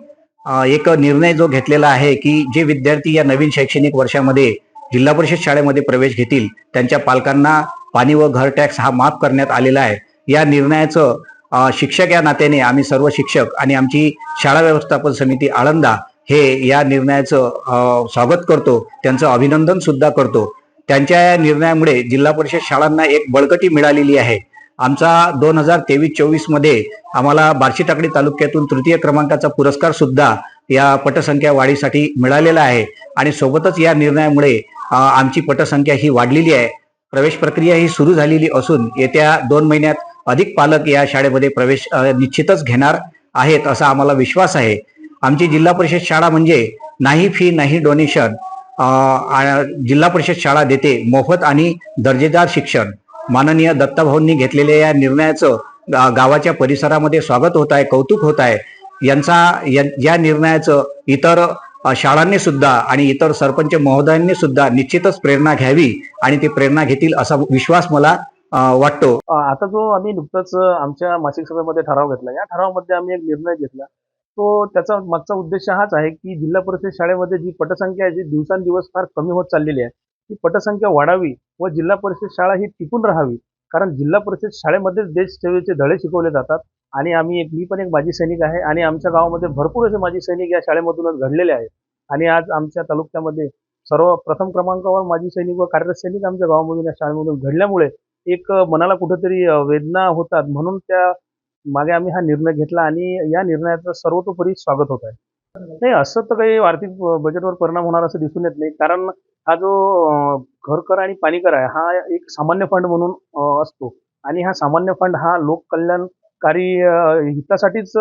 एक निर्णय जो घेतलेला आहे की जे विद्यार्थी या नवीन शैक्षणिक वर्षामध्ये जिल्हा परिषद शाळेमध्ये प्रवेश घेतील त्यांच्या पालकांना पाणी व घर टॅक्स हा माफ करण्यात आलेला आहे. या निर्णयाचं शिक्षक या नात्याने आम्ही सर्व शिक्षक आणि आमची शाळा व्यवस्थापन समिती आळंदा हे या निर्णयाचं स्वागत करतो, त्यांचं अभिनंदन सुद्धा करतो. त्यांच्या या निर्णयामुळे जिल्हा परिषद शाळांना एक बळकटी मिळालेली आहे. आमचा 2023-24 मध्ये आम्हाला बार्शी टाकळी तालुक्यातून तृतीय क्रमांकाचा पुरस्कार सुद्धा या पटसंख्या वाढीसाठी मिळालेला आहे आणि सोबतच या निर्णयामुळे आमची पटसंख्या ही वाढलेली आहे. प्रवेश प्रक्रिया ही सुरू झालेली असून येत्या 2 महिन्यात अधिक पालक या शाळेमध्ये प्रवेश निश्चितच घेणार आहेत असा आम्हाला विश्वास आहे. आमची जिल्हा परिषद शाळा म्हणजे नाही फी नाही डोनेशन, जिल्हा परिषद शाळा देते मोफत आणि दर्जेदार शिक्षण. माननीय दत्ताभाऊंनी घेतलेल्या या निर्णयाचं गावाच्या परिसरामध्ये स्वागत होत आहे, कौतुक होत आहे. या निर्णयाचं इतर शाळांनी सुद्धा आणि इतर सरपंच महोदयांनी सुद्धा निश्चितच प्रेरणा घ्यावी आणि ते प्रेरणा घेतील असा विश्वास मला वाटतो. आता जो आम्ही नुकताच आमच्या मासिक सभेमध्ये ठराव घेतला, या ठरावामध्ये आम्ही एक निर्णय घेतला. तो त्याचा मागचा उद्देश हाच आहे की जिल्हा परिषद शाळेमध्ये जी पटसंख्या आहे, जी दिवसांदिवस फार कमी होत चाललेली आहे, ती पटसंख्या वाढावी व जिल्हा परिषद शाळा ही टिकून राहावी. कारण जिल्हा परिषद शाळेमध्येच देशसेवेचे धडे शिकवले जातात आणि मी पण एक माजी सैनिक आहे आणि आमच्या गावामध्ये भरपूर असे माजी सैनिक या शाळेमधूनच घडलेले आहेत. आणि आज आमच्या तालुक्यामध्ये सर्व प्रथम क्रमांकावर माजी सैनिक व कार्यरत सैनिक आमच्या गावामधून या शाळेमधून घडल्यामुळे एक मनाला कुठेतरी वेदना होतात. म्हणून त्या मागे आम्ही हा निर्णय घेतला आणि या निर्णयाचं सर्वतोपरी स्वागत होत आहे. नाही, असं तर काही आर्थिक बजेटवर परिणाम होणार असं दिसून येत नाही. कारण हा जो घर कर आणि पाणी कर आहे हा एक सामान्य फंड म्हणून असतो आणि हा सामान्य फंड हा लोककल्याणकारी हितासाठीच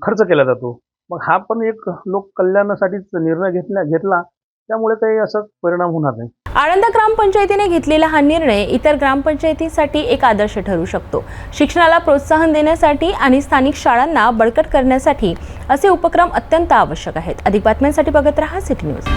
खर्च केला जातो. मग हा पण एक लोककल्याणासाठीच निर्णय घेतला त्यामुळे काही असं परिणाम होणार नाही. आळंद ग्रामपंचायतीने घेतलेला हा निर्णय इतर ग्रामपंचायतीसाठी एक आदर्श ठरू शकतो. शिक्षणाला प्रोत्साहन देण्यासाठी आणि स्थानिक शाळांना बळकट करण्यासाठी असे उपक्रम अत्यंत आवश्यक आहेत. अधिक बातम्यांसाठी बघत रहा सिटी न्यूज.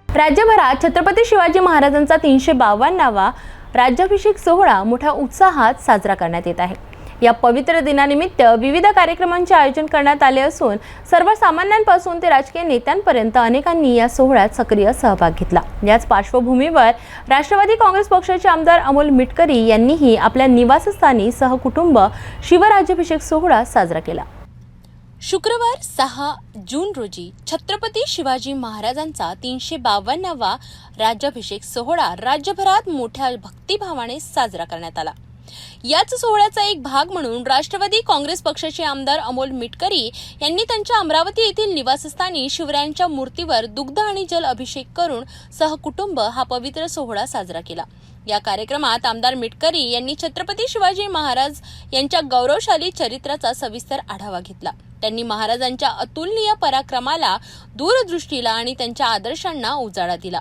राज्यभरात छत्रपती शिवाजी महाराजांचा 352वा राज्याभिषेक सोहळा मोठ्या उत्साहात साजरा करण्यात येत आहे. या पवित्र दिनानिमित्त विविध कार्यक्रमांचे आयोजन करण्यात आले असून सर्वसामान्यांपासून ते राजकीय नेत्यांपर्यंत अनेकांनी या सोहळ्यात सक्रिय सहभाग घेतला. याच पार्श्वभूमीवर राष्ट्रवादी काँग्रेस पक्षाचे आमदार अमोल मिटकरी यांनीही आपल्या निवासस्थानी सहकुटुंब शिवराज्याभिषेक सोहळा साजरा केला. शुक्रवार 6 जून रोजी छत्रपती शिवाजी महाराजांचा 352वा राज्याभिषेक सोहळा राज्यभरात मोठ्या भक्तिभावाने साजरा करण्यात आला. याच सोहळ्याचा एक भाग म्हणून राष्ट्रवादी काँग्रेस पक्षाचे आमदार अमोल मिटकरी यांनी त्यांच्या अमरावती येथील निवासस्थानी शिवरायांच्या मूर्तीवर दुग्ध आणि जल अभिषेक करून सहकुटुंब हा पवित्र सोहळा साजरा केला. या कार्यक्रमात आमदार मिटकरी यांनी छत्रपती शिवाजी महाराज यांच्या गौरवशाली चरित्राचा सविस्तर आढावा घेतला. त्यांनी महाराजांच्या अतुलनीय पराक्रमाला, दूरदृष्टीला आणि त्यांच्या आदर्शांना उजाळा दिला.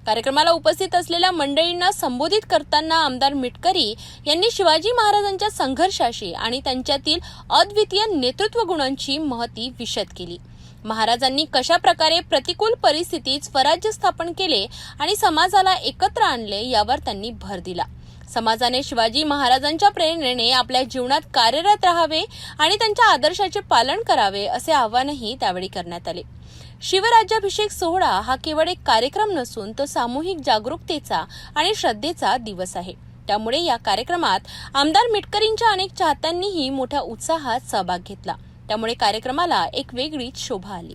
कार्यक्रमाला उपस्थित असलेल्या मंडळींना संबोधित करताना आमदार मिटकरी यांनी शिवाजी महाराजांच्या संघर्षाशी आणि त्यांच्यातील अद्वितीय नेतृत्व गुणांची महती विशद केली. महाराजांनी कशा प्रकारे प्रतिकूल परिस्थितीत स्वराज्य स्थापन केले आणि समाजाला एकत्र आणले यावर त्यांनी भर दिला. समाजाने शिवाजी महाराजांच्या प्रेरणेने आपल्या जीवनात कार्यरत राहावे आणि त्यांच्या आदर्शाचे पालन करावे असे आवाहनही त्यावेळी करण्यात आले. शिवराज्याभिषेक सोहळा हा केवळ एक कार्यक्रम नसून तो सामूहिक जागरूकतेचा आणि श्रद्धेचा दिवस आहे. त्यामुळे या कार्यक्रमात आमदार मिटकरींच्या अनेक चाहत्यांनीही मोठ्या उत्साहात सहभाग घेतला. त्यामुळे कार्यक्रमाला एक वेगळीच शोभा आली.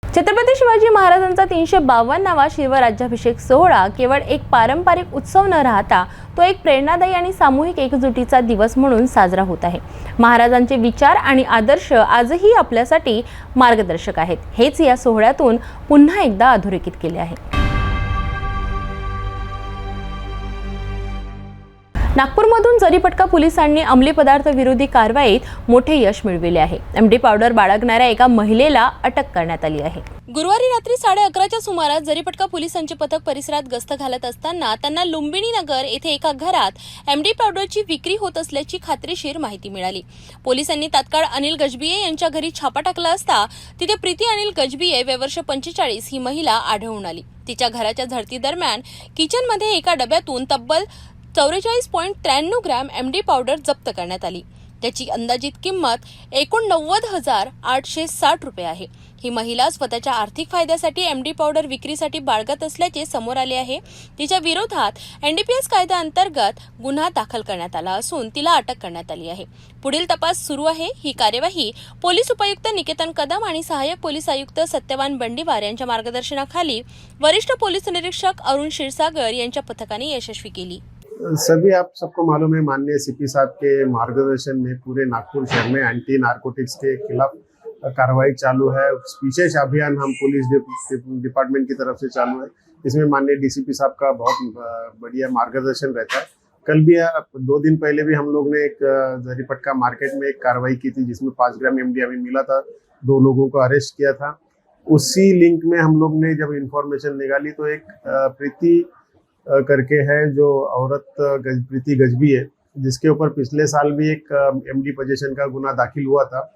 छत्रपती शिवाजी महाराजांचा 352वा शिवराज्याभिषेक सोहळा केवळ एक पारंपरिक उत्सव न राहता तो एक प्रेरणादायी आणि सामूहिक एकजुटीचा दिवस म्हणून साजरा होत आहे. महाराजांचे विचार आणि आदर्श आजही आपल्यासाठी मार्गदर्शक आहेत. हेच या सोहळ्यातून पुन्हा एकदा अधोरेखित केले आहे. नागपूरमधून जरीपटका पोलिसांनी अंमली पदार्थ विरोधी कारवाईत मोठे यश मिळविले आहे. एमडी पावडर बाळगणाऱ्या एका महिलेला अटक करण्यात आली आहे. गुरुवारी रात्री 11:30च्या सुमारास जरीपटका पोलिसांचे पथक परिसरात गस्त घालत असताना त्यांना लुंबिनी नगर येथे एका घरात एमडी पावडरची विक्री होत असल्याची खात्रीशीर माहिती मिळाली. पोलिसांनी तात्काळ अनिल गजबिये यांच्या घरी छापा टाकला असता तिथे प्रीती अनिल गजबिये वय वर्ष 45 ही महिला आढळून आली. तिच्या घराच्या झडती दरम्यान किचनमध्ये एका डब्यातून तब्बल 44.93 ग्रॅम MD पावडर जप्त करण्यात आली. त्याची अंदाजित किंमत 89,860 रुपये आहे. ही महिला स्वतःच्या आर्थिक फायद्यासाठी MD पावडर विक्रीसाठी बाळगत असल्याचे समोर आले आहे. तिच्या विरोधात NDPS कायद्याअंतर्गत गुन्हा दाखल करण्यात आला असून तिला अटक करण्यात आली आहे. पुढील तपास सुरू आहे. ही कार्यवाही पोलीस उपायुक्त निकेतन कदम आणि सहाय्यक पोलीस आयुक्त सत्यवान बंडीवार यांच्या मार्गदर्शनाखाली वरिष्ठ पोलीस निरीक्षक अरुण क्षीरसागर यांच्या पथकाने यशस्वी केली. सभी आप सबको मालूम है, माननीय CP साहब के मार्गदर्शन में पूरे नागपुर शहर में एंटी नारकोटिक्स के खिलाफ कार्रवाई चालू है. विशेष अभियान हम पुलिस डिपार्टमेंट की तरफ से चालू है. इसमें माननीय DCP साहब का बहुत बढ़िया मार्गदर्शन रहता है. कल भी 2 दिन पहले भी हम लोग ने एक जरीपटका मार्केट में एक कार्रवाई की थी जिसमें 5 ग्राम MD हमें मिला था. 2 लोगों को अरेस्ट किया था. उसी लिंक में हम लोग ने जब इंफॉर्मेशन निकाली तो एक प्रीति करके है जो औरत प्रीति गजबी है, जिसके ऊपर पिछले साल भी एक MD पोजीशन का गुना दाखिल हुआ था.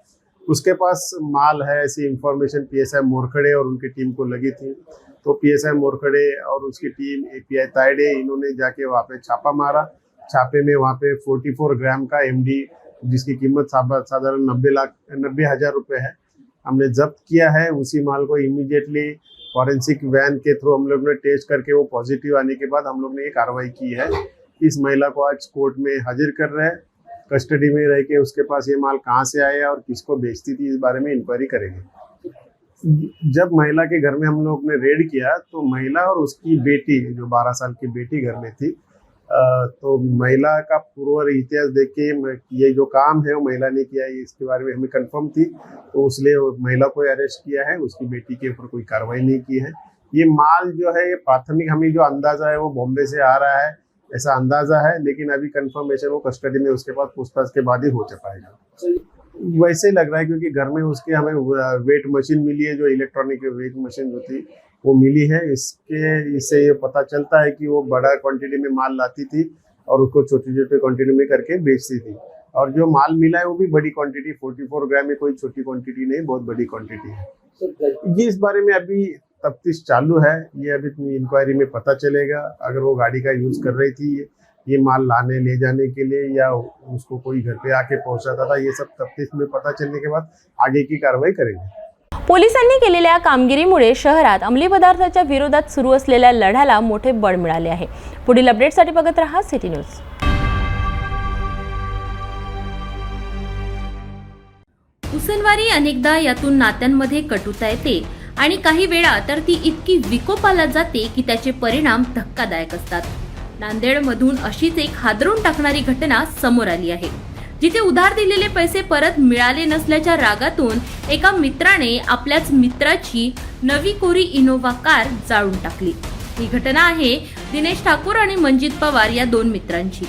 उसके पास माल है ऐसी इंफॉर्मेशन PSI मोरखड़े और उनकी टीम को लगी थी. तो PSI मोरखड़े और उसकी टीम API तायडे इन्होंने जाके वहाँ पे छापा मारा. छापे में वहाँ पे 44 ग्राम का MD जिसकी कीमत साधारण 90,000 रुपये है हमने जब्त किया है. उसी माल को इमीडिएटली फॉरेंसिक वैन के थ्रू हम लोग ने टेस्ट करके वो पॉजिटिव आने के बाद हम लोग ने ये कार्रवाई की है. इस महिला को आज कोर्ट में हाजिर कर रहे हैं. कस्टडी में रह के उसके पास ये माल कहाँ से आया और किसको बेचती थी इस बारे में इंक्वायरी करेंगे. जब महिला के घर में हम लोग ने रेड किया तो महिला और उसकी बेटी जो 12 साल की बेटी घर में थी. तो महिला का पूर्व इतिहास देख के ये जो काम है वो महिला ने किया है इसके बारे में हमें कंफर्म थी. तो उसने महिला को अरेस्ट किया है. उसकी बेटी के ऊपर कोई कार्रवाई नहीं की है. ये माल जो है ये प्राथमिक हमें जो अंदाजा है वो बॉम्बे से आ रहा है ऐसा अंदाजा है, लेकिन अभी कंफर्मेशन वो कस्टडी में उसके पास पूछताछ के बाद ही हो पाएगा. वैसे ही लग रहा है क्योंकि घर में उसके हमें वेट मशीन मिली है, जो इलेक्ट्रॉनिक वेट मशीन जो थी वो मिली है. इससे ये पता चलता है कि वो बड़ा क्वांटिटी में माल लाती थी और उसको छोटी छोटी क्वांटिटी में करके बेचती थी. और जो माल मिला है वो भी बड़ी क्वांटिटी 44 ग्राम में कोई छोटी क्वांटिटी नहीं, बहुत बड़ी क्वांटिटी है. ये इस बारे में अभी तफ्तीश चालू है. ये अभी इंक्वायरी में पता चलेगा. अगर वो गाड़ी का यूज कर रही थी ये माल लाने ले जाने के लिए या उसको कोई घर पे आके पहुंचाता था, ये सब तफ्तीश में पता चलने के बाद आगे की कार्रवाई करेंगे. पोलिसांनी केलेल्या कामगिरीमुळे शहरात अंमली पदार्थाच्या विरोधात सुरू असलेल्या लढ्याला मोठे बळ मिळाले आहे. पुढील अपडेटसाठी बघत रहा सिटी न्यूज. उसनवारी अनेकदा यातून नात्यांमध्ये कटुता येते आणि काही वेळा तर ती इतकी विकोपाला जाते की त्याचे परिणाम धक्कादायक असतात. नांदेडमधून अशीच एक हादरून टाकणारी घटना समोर आली आहे, जिथे उधार दिलेले पैसे परत मिळाले नसल्याच्या रागातून एका मित्राने आपल्याच मित्राची नवी कोरी इनोव्हा कार जाळून टाकली. ही घटना आहे दिनेश ठाकूर आणि मंजित पवार या 2 मित्रांची.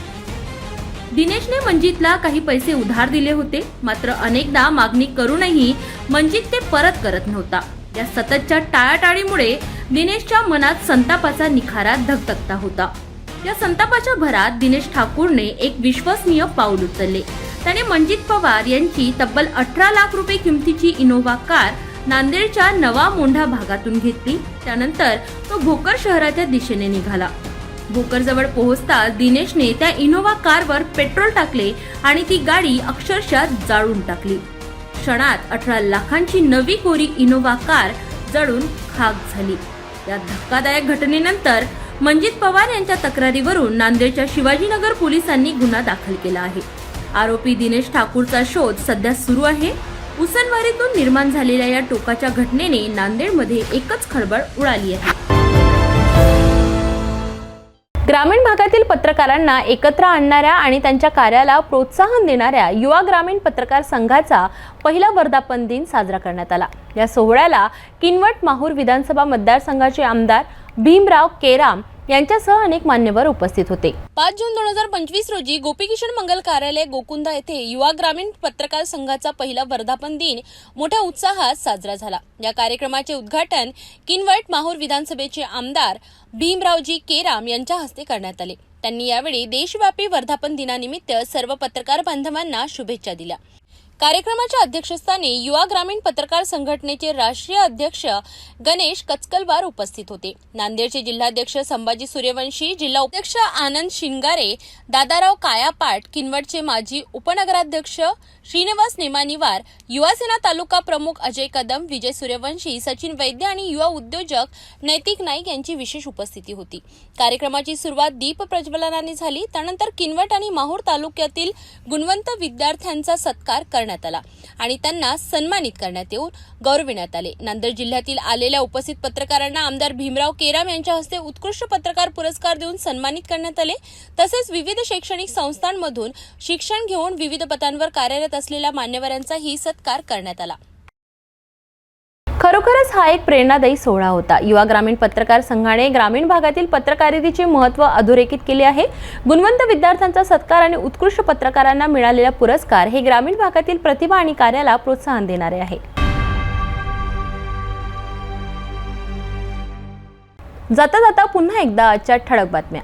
दिनेशने मंजितला काही पैसे उधार दिले होते, मात्र अनेकदा मागणी करूनही मंजित ते परत करत नव्हता. या सततच्या टाळाटाळीमुळे दिनेशच्या मनात संतापाचा निखारा धगधगता होता. या संतापाच्या भरात दिनेश ठाकूरने एक विश्वसनीय पाऊल उचलले. त्याने मंजित पवार यांची तब्बल 18 लाख रुपये किमतीची इनोव्हा कार नांदेडच्या नवा मोंढा भागातून घेतली. त्यानंतर तो भोकर शहराच्या दिशेने निघाला. भोकरजवळ पोहोचताच दिनेशने त्या इनोव्हा कारवर पेट्रोल टाकले आणि ती गाडी अक्षरशः जाळून टाकली. क्षणात 18 लाखांची नवी कोरी इनोव्हा कार जळून खाक झाली. या धक्कादायक घटनेनंतर मंजित पवार यांच्या तक्रारीवरून नांदेडच्या शिवाजीनगर पोलिसांनी गुन्हा दाखल केला आहे. आरोपी दिनेश ठाकूरचा शोध सध्या सुरू आहे. उसनवारीतून निर्माण झालेल्या या टोकाच्या घटनेने नांदेडमध्ये एकच खळबळ उडाली आहे. ग्रामीण भागातील पत्रकारांना एकत्र आणणाऱ्या आणि त्यांच्या कार्याला प्रोत्साहन देणाऱ्या युवा ग्रामीण पत्रकार संघाचा पहिला वर्धापन दिन साजरा करण्यात आला. या सोहळ्याला किनवट माहूर विधानसभा मतदारसंघाचे आमदार भीमराव केराम यांच्यासह अनेक मान्यवर उपस्थित होते. 5 जून 2025 रोजी गोपीकिशन मंगल कार्यालय गोकुंदा येथे युवा ग्रामीण पत्रकार संघाचा पहिला वर्धापन दिन मोठ्या उत्साहात साजरा झाला. या कार्यक्रमाचे उद्घाटन किनवट माहूर विधानसभेचे आमदार भीमरावजी केराम यांच्या हस्ते करण्यात आले. त्यांनी यावेळी देशव्यापी वर्धापन दिनानिमित्त सर्व पत्रकार बांधवांना शुभेच्छा दिल्या. कार्यक्रमाच्या अध्यक्षस्थानी युवा ग्रामीण पत्रकार संघटनेचे राष्ट्रीय अध्यक्ष गणेश कचकलवार उपस्थित होते. नांदेडचे जिल्हाध्यक्ष संभाजी सूर्यवंशी, जिल्हा उपाध्यक्ष आनंद शिंगारे, दादाराव कायापाट, किनवटचे माजी उपनगराध्यक्ष श्रीनिवास नेमानिवार, युवासेना तालुका प्रमुख अजय कदम, विजय सूर्यवंशी, सचिन वैद्य आणि युवा उद्योजक नैतिक नाईक यांची विशेष उपस्थिती होती. कार्यक्रमाची सुरुवात दीप प्रज्वलनाने झाली. त्यानंतर किनवट आणि माहूर तालुक्यातील गुणवंत विद्यार्थ्यांचा सत्कार करण्यात आला आणि त्यांना सन्मानित करण्यात येऊन गौरविण्यात आले. नांदेड जिल्ह्यातील आलेल्या उपस्थित पत्रकारांना आमदार भीमराव केराम यांच्या हस्ते उत्कृष्ट पत्रकार पुरस्कार देऊन सन्मानित करण्यात आले. तसेच विविध शैक्षणिक संस्थांमधून शिक्षण घेऊन विविध पदांवर कार्यरत असलेल्या मान्यवरांचाही सत्कार करण्यात आला. खरोखरच हा एक प्रेरणादायी सोहळा होता. युवा ग्रामीण पत्रकार संघाने ग्रामीण भागातील पत्रकारितेचे महत्त्व अधोरेखित केले आहे. गुणवंत विद्यार्थ्यांचा सत्कार आणि उत्कृष्ट पत्रकारांना मिळालेला पुरस्कार हे ग्रामीण भागातील प्रतिभा आणि कार्याला प्रोत्साहन देणारे आहे. जाता जाता पुन्हा एकदा आजच्या ठळक बातम्या.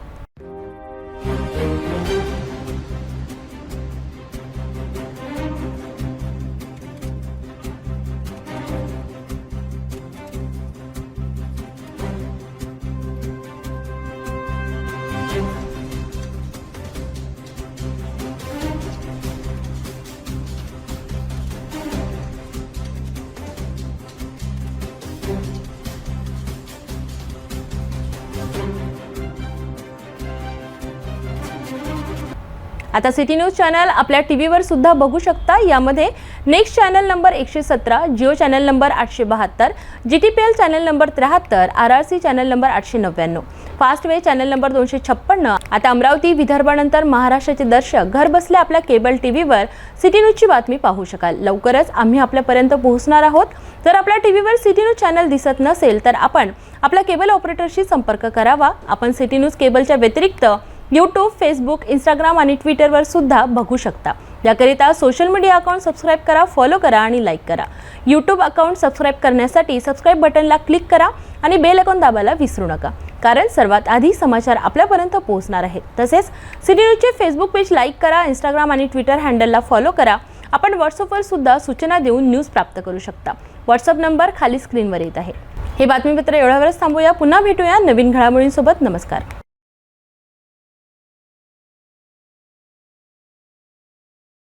आता सिटी न्यूज चॅनल आपल्या टीव्हीवर सुद्धा बघू शकता. यामध्ये next channel number 117, Jio channel number 872, GTPL channel number 73, RRC channel number 899, fast way channel number 256. आता अमरावती विदर्भानंतर महाराष्ट्राचे दर्शक घर बसल्या आपल्या केबल टीव्हीवर सिटी न्यूजची बातमी पाहू शकाल. लवकरच आम्ही आपल्यापर्यंत पोहोचणार आहोत. जर आपल्या टीव्हीवर सिटी न्यूज चॅनल दिसत नसेल तर आपण आपल्या केबल ऑपरेटरशी संपर्क करावा. आपण सिटी न्यूज केबलच्या व्यतिरिक्त यूट्यूब, फेसबुक, इंस्टाग्राम आणि ट्विटरवर सुद्धा बघू शकता. याकरिता सोशल मीडिया अकाउंट सबस्क्राईब करा, फॉलो करा आणि लाईक करा. यूट्यूब अकाउंट सबस्क्राईब करण्यासाठी सबस्क्राईब बटनला क्लिक करा आणि बेल आयकॉन दाबायला विसरू नका, कारण सर्वात आधी समाचार आपल्यापर्यंत पोहोचणार आहेत. तसेच सिटी न्यूजचे फेसबुक पेज लाईक करा, इंस्टाग्राम आणि ट्विटर हँडलला फॉलो करा. आपण व्हॉट्सअपवर सुद्धा सूचना देऊन न्यूज प्राप्त करू शकता. व्हॉट्सअप नंबर खाली स्क्रीनवर येत आहे. हे बातमीपत्र एवढ्यावरच थांबूया. पुन्हा भेटूया नवीन घडामोडींसोबत. नमस्कार.